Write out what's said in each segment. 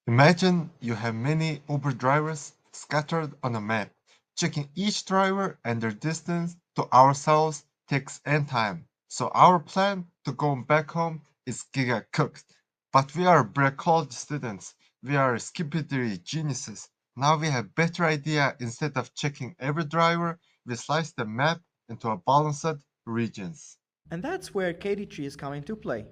Imagine you have many Uber drivers scattered on a map. Checking each driver and their distance to ourselves takes n time. So our plan to go back home is giga cooked. But we are Berea college students. We are skippery geniuses. Now we have better idea. Instead of checking every driver, we slice the map into a balanced regions. And that's where KD tree is coming to play.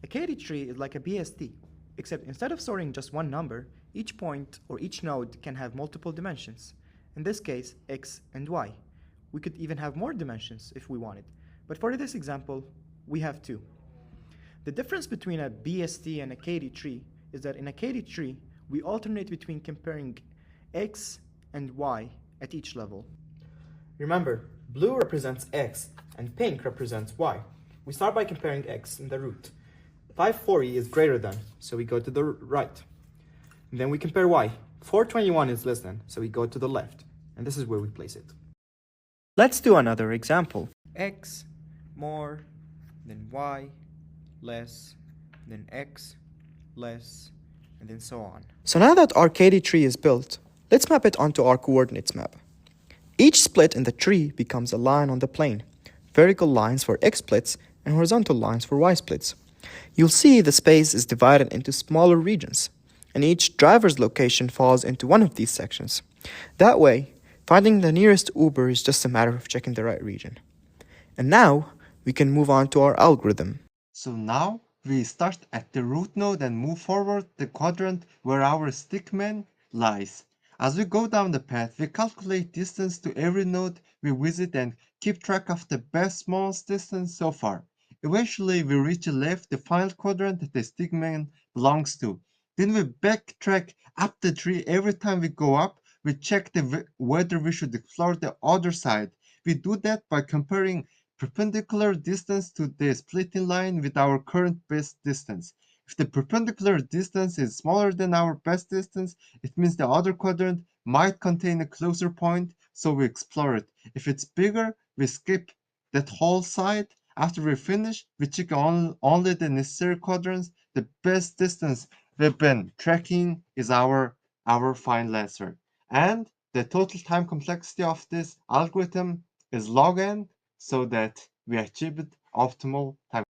A KD tree is like a BST, except instead of storing just one number, each point or each node can have multiple dimensions. In this case, x and y. We could even have more dimensions if we wanted, but for this example, we have two. The difference between a BST and a KD tree is that in a KD tree, we alternate between comparing x and y at each level. Remember, blue represents x and pink represents y. We start by comparing x in the root. 540 is greater than, so we go to the right. And then we compare y. 421 is less than, so we go to the left. And this is where we place it. Let's do another example. X more than y less than x less, and then so on. So now that our KD tree is built, let's map it onto our coordinates map. Each split in the tree becomes a line on the plane, vertical lines for x splits and horizontal lines for y splits. You'll see the space is divided into smaller regions, and each driver's location falls into one of these sections. That way, finding the nearest Uber is just a matter of checking the right region. And now, we can move on to our algorithm. So now we start at the root node and move forward the quadrant where our stickman lies. As we go down the path, we calculate distance to every node we visit and keep track of the best smallest distance so far. Eventually, we reach the final quadrant that the stickman belongs to. Then we backtrack up the tree every time we go up. We check whether we should explore the other side. We do that by comparing perpendicular distance to the splitting line with our current best distance. If the perpendicular distance is smaller than our best distance, it means the other quadrant might contain a closer point, so we explore it. If it's bigger, we skip that whole side. After we finish, we check only the necessary quadrants. The best distance we've been tracking is our final answer. And the total time complexity of this algorithm is log n, so that we achieved optimal time